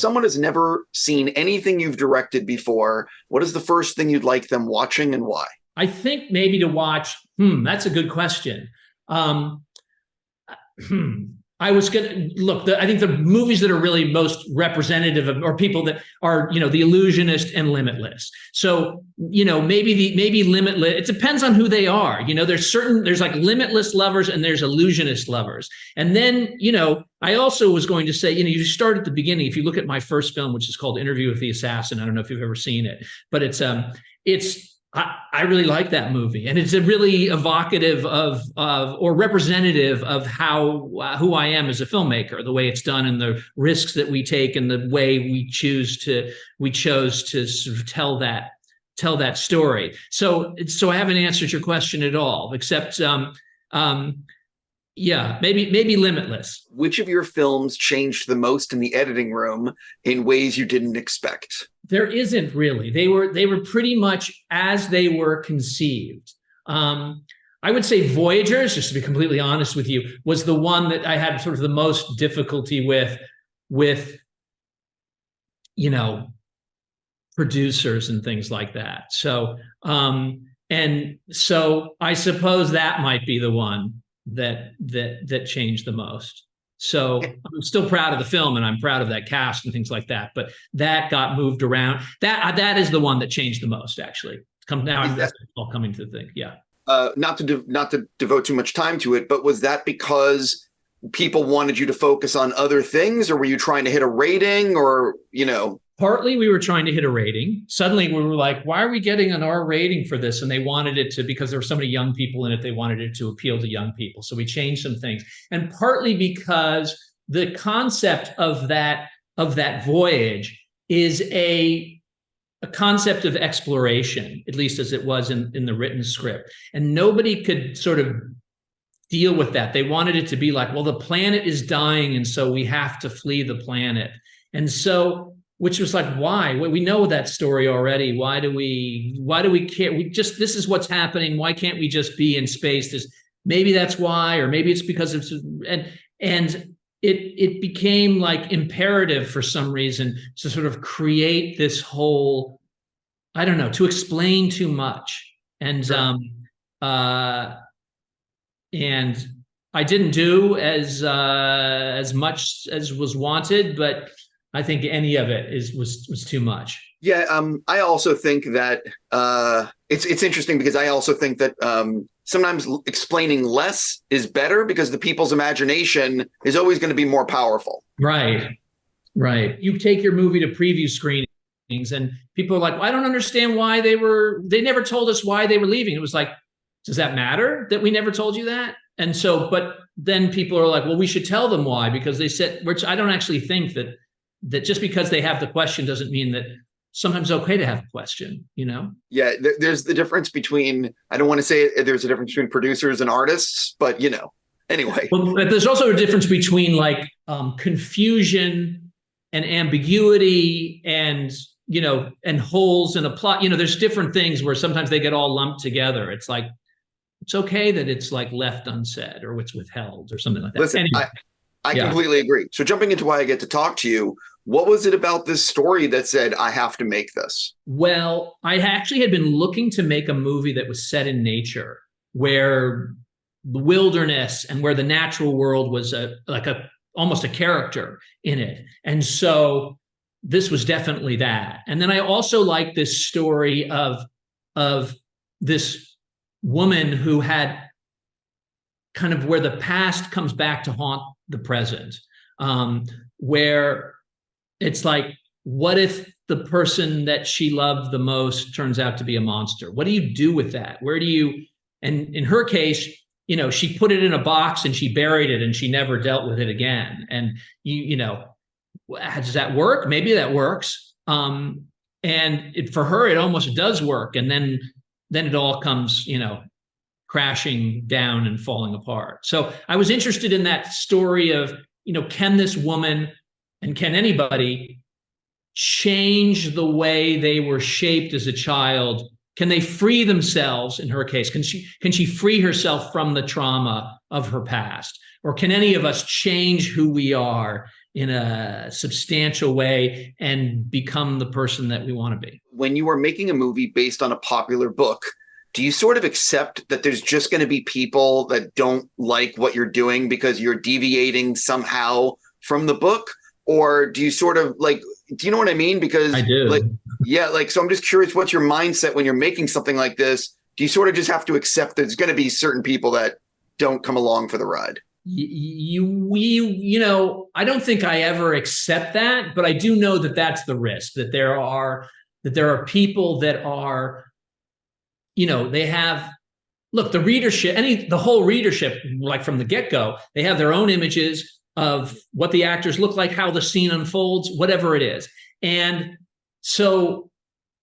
someone has never seen anything you've directed before, what is the first thing you'd like them watching and why? I think maybe to watch, that's a good question. I was going to look, I think the movies that are really most representative of, or people that are, The Illusionist and Limitless. So, maybe Limitless, it depends on who they are. There's like Limitless lovers and there's illusionist lovers. And then, I also was going to say, you start at the beginning. If you look at my first film, which is called Interview with the Assassin, I don't know if you've ever seen it, but I really like that movie, and it's a really evocative of or representative of who I am as a filmmaker, the way it's done and the risks that we take and the way we chose to sort of tell that story. So I haven't answered your question at all, except maybe Limitless. Which of your films changed the most in the editing room in ways you didn't expect? There isn't really. They were pretty much as they were conceived. I would say Voyagers, just to be completely honest with you, was the one that I had sort of the most difficulty with producers and things like that. So I suppose that might be the one that changed the most. So I'm still proud of the film and I'm proud of that cast and things like that, but that got moved around. That is the one that changed the most, actually. That's all coming to the thing. Yeah. Not to devote too much time to it, but was that because people wanted you to focus on other things, or were you trying to hit a rating, or Partly we were trying to hit a rating. Suddenly we were like, why are we getting an R rating for this? And they wanted it to, because there were so many young people in it, they wanted it to appeal to young people. So we changed some things. And partly because the concept of that voyage is a concept of exploration, at least as it was in the written script. And nobody could sort of deal with that. They wanted it to be like, well, the planet is dying, and so we have to flee the planet. And so, which was like, why? We know that story already. Why do we care? This is what's happening. Why can't we just be in space? Maybe that's why, or maybe it's because it became like imperative for some reason to sort of create this whole, I don't know, to explain too much. And I didn't do as much as was wanted, but I think any of it was too much. Yeah, I also think that it's interesting because I also think that sometimes explaining less is better because the people's imagination is always going to be more powerful. Right. You take your movie to preview screenings and people are like, well, I don't understand why they never told us why they were leaving. It was like, does that matter that we never told you that? And so, but then people are like, well, we should tell them why, because they said, which I don't actually think that just because they have the question doesn't mean that sometimes it's okay to have a question, Yeah, there's the difference between, I don't want to say there's a difference between producers and artists, but anyway. Well, but there's also a difference between like confusion and ambiguity and holes in a plot. There's different things where sometimes they get all lumped together. It's like, it's okay that it's like left unsaid or it's withheld or something like that. Listen, anyway. I completely agree. So jumping into why I get to talk to you, what was it about this story that said, I have to make this? Well, I actually had been looking to make a movie that was set in nature, where the wilderness and where the natural world was almost a character in it. And so this was definitely that. And then I also like this story of this woman who had kind of where the past comes back to haunt the present, where it's like, what if the person that she loved the most turns out to be a monster? What do you do with that? And in her case, she put it in a box and she buried it and she never dealt with it again. And does that work? Maybe that works. And for her, it almost does work. And then it all comes, crashing down and falling apart. So I was interested in that story of, can this woman and can anybody change the way they were shaped as a child? Can they free themselves in her case? Can she free herself from the trauma of her past? Or can any of us change who we are in a substantial way and become the person that we want to be. When you are making a movie based on a popular book, do you sort of accept that there's just going to be people that don't like what you're doing because you're deviating somehow from the book? Or do you sort of like, do you know what I mean? Because I do. Like, yeah, like, so I'm just curious, what's your mindset when you're making something like this? Do you sort of just have to accept that there's going to be certain people that don't come along for the ride? You know, I don't think I ever accept that, but I do know that that's the risk, that there are people that are, you know, they have, look, the readership, the whole readership, like from the get-go, they have their own images of what the actors look like, how the scene unfolds, whatever it is. And so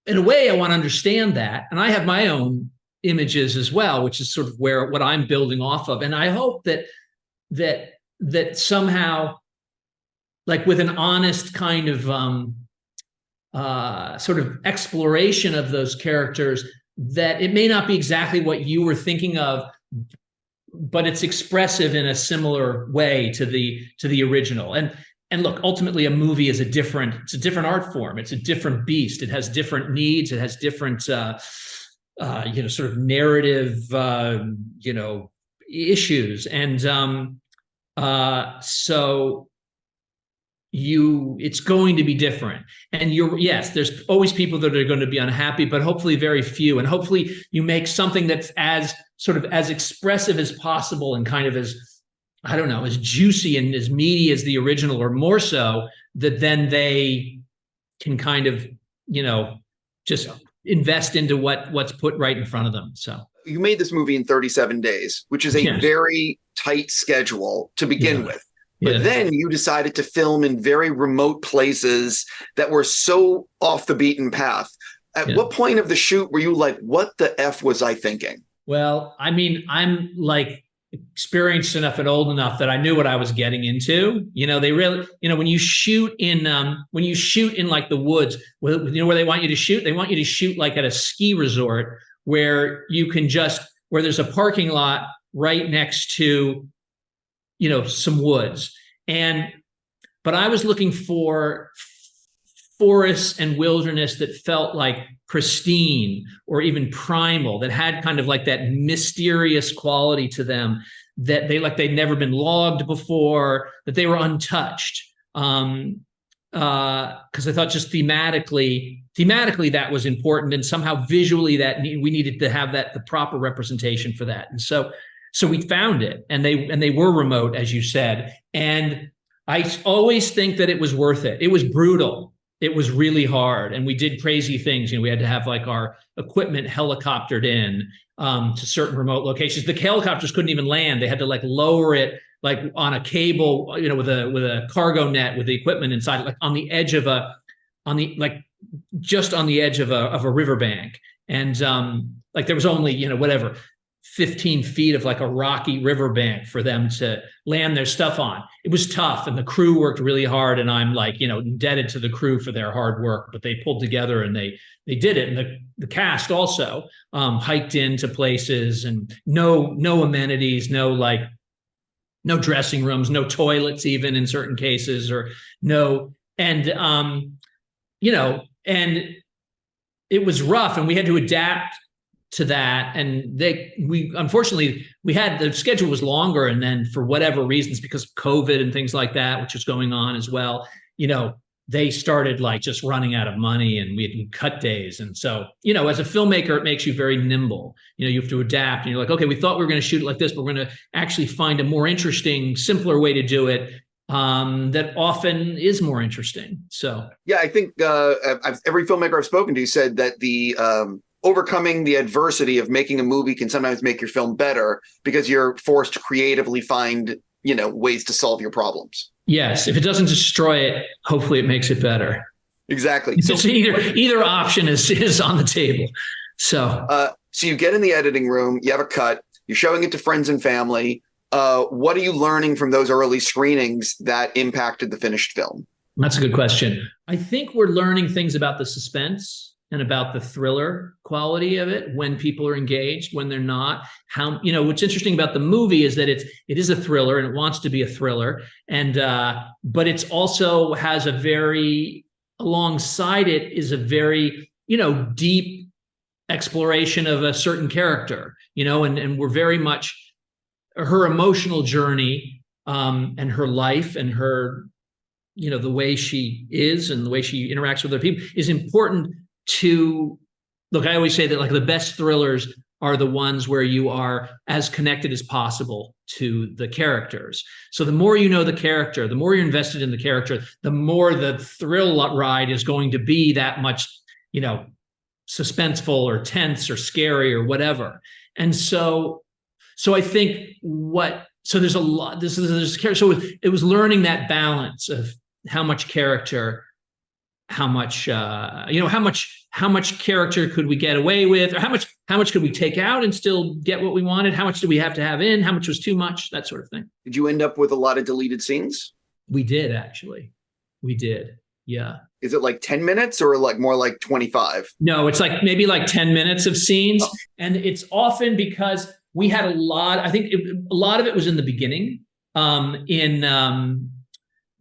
in a way, I want to understand that. And I have my own images as well, which is sort of what I'm building off of. And I hope that somehow, like with an honest kind of sort of exploration of those characters, that it may not be exactly what you were thinking of, but it's expressive in a similar way to the original. And look, ultimately, a movie is it's a different art form. It's a different beast. It has different needs. It has different, sort of narrative, issues. And so it's going to be different. And yes, there's always people that are going to be unhappy, but hopefully very few. And hopefully you make something that's as expressive as possible and kind of as, I don't know, as juicy and as meaty as the original, or more so, that then they can kind of, just invest into what's put right in front of them. So you made this movie in 37 days, which is a very tight schedule to begin with. But then you decided to film in very remote places that were so off the beaten path. At what point of the shoot were you like, what the F was I thinking? Well, I mean, I'm like experienced enough and old enough that I knew what I was getting into. They really, when you shoot in like the woods, where they want you to shoot? They want you to shoot like at a ski resort where where there's a parking lot right next to, some woods. But I was looking for forests and wilderness that felt like pristine or even primal, that had kind of like that mysterious quality to them, that they'd never been logged before, that they were untouched. Because I thought just thematically that was important, and somehow visually that we needed to have the proper representation for that. And so we found it, and they were remote, as you said. And I always think that it was worth it. It was brutal. It was really hard, and we did crazy things. We had to have like our equipment helicoptered in to certain remote locations. The helicopters couldn't even land. They had to like lower it like on a cable, with a cargo net with the equipment inside, like just on the edge of a riverbank. And like there was only, 15 feet of like a rocky riverbank for them to land their stuff on. It was tough, and the crew worked really hard, and I'm like, indebted to the crew for their hard work, but they pulled together and they did it. And the cast also hiked into places, and no amenities, no dressing rooms, no toilets, even in certain cases, or no. And, and it was rough, and we had to adapt to that. And unfortunately, the schedule was longer. And then for whatever reasons, because of COVID and things like that, which was going on as well, they started like just running out of money, and we had cut days. And so, as a filmmaker, it makes you very nimble. You have to adapt, and you're like, okay, we thought we were going to shoot it like this, but we're going to actually find a more interesting, simpler way to do it. That often is more interesting. So, yeah, I think every filmmaker I've spoken to said that the overcoming the adversity of making a movie can sometimes make your film better, because you're forced to creatively find, ways to solve your problems. Yes. If it doesn't destroy it, hopefully it makes it better. Exactly. So either option is on the table. So you get in the editing room, you have a cut, you're showing it to friends and family. What are you learning from those early screenings that impacted the finished film? That's a good question. I think we're learning things about the suspense and about the thriller quality of it, when people are engaged, when they're not. How, what's interesting about the movie is that it is a thriller, and it wants to be a thriller, and but it's also has a very, alongside it is a very, deep exploration of a certain character, and we're very much, her emotional journey, and her life, and her, the way she is and the way she interacts with other people is important to look. I always say that, like, the best thrillers are the ones where you are as connected as possible to the characters. So the more you know the character, the more you're invested in the character, the more the thrill ride is going to be that much, suspenseful or tense or scary or whatever. And so I think there's a lot, so it was learning that balance of how much character, how much character could we get away with, or how much could we take out and still get what we wanted? How much do we have to have in? How much was too much? That sort of thing. Did you end up with a lot of deleted scenes? We did, actually. We did. Yeah. Is it like 10 minutes or like more like 25? No, it's like maybe like 10 minutes of scenes. Oh. And it's often because we had a lot, I think a lot of it was in the beginning,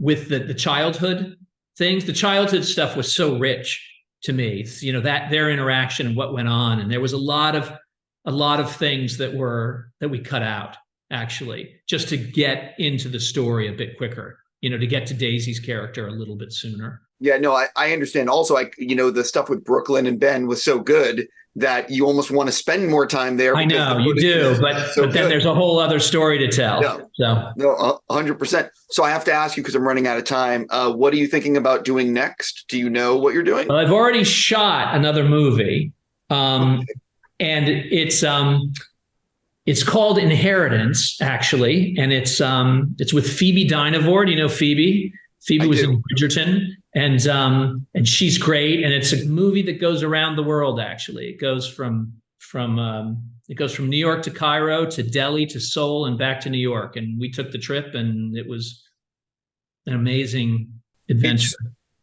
with the childhood things. The childhood stuff was so rich to me, that their interaction and what went on. And there was a lot of things that we cut out, actually, just to get into the story a bit quicker, to get to Daisy's character a little bit sooner. Yeah, no, I understand. Also, the stuff with Brooklyn and Ben was so good that you almost want to spend more time there. I know you do, but then there's a whole other story to tell. Yeah. So no, 100%. So I have to ask you, because I'm running out of time. What are you thinking about doing next? Do you know what you're doing? Well, I've already shot another movie, and it's called Inheritance, actually, and it's with Phoebe Dynevor. Do you know Phoebe? Phoebe was in Bridgerton, and she's great. And it's a movie that goes around the world. Actually, it goes from New York to Cairo to Delhi to Seoul and back to New York. And we took the trip, and it was an amazing adventure.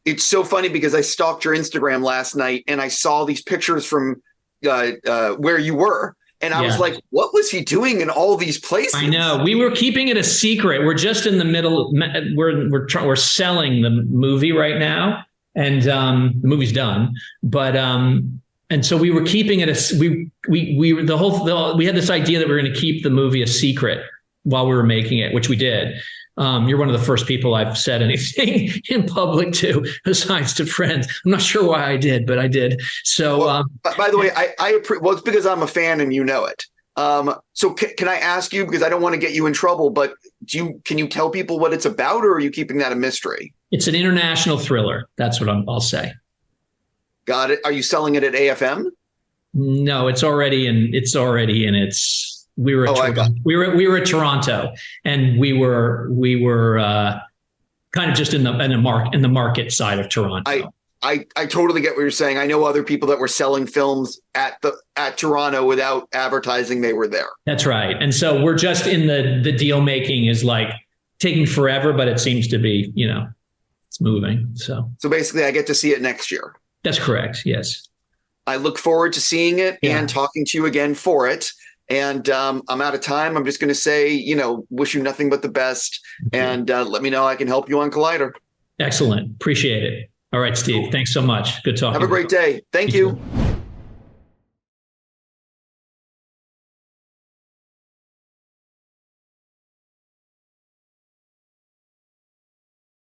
It's so funny because I stalked your Instagram last night, and I saw these pictures from where you were. And I was like, what was he doing in all these places? I know. We were keeping it a secret. We're just in the middle. We're selling the movie right now, and the movie's done. But and so we were keeping it we had this idea that we were going to keep the movie a secret while we were making it, which we did. You're one of the first people I've said anything in public to, besides to friends. I'm not sure why I did, but I did. So, by the way, it's because I'm a fan and you know it. So can I ask you, because I don't want to get you in trouble, but can you tell people what it's about, or are you keeping that a mystery? It's an international thriller. That's what I'll say. Got it. Are you selling it at AFM? No, it's already in its. We were at Toronto, and we were kind of just in the market side of Toronto. I totally get what you're saying. I know other people that were selling films at Toronto without advertising they were there. That's right. And so we're just in the deal making is like taking forever, but it seems to be, it's moving. So basically I get to see it next year. That's correct. Yes. I look forward to seeing it and talking to you again for it. And I'm out of time. I'm just going to say, wish you nothing but the best. And let me know I can help you on Collider. Excellent. Appreciate it. All right, Steve. Cool. Thanks so much. Good talking. Have a great day. Thank you.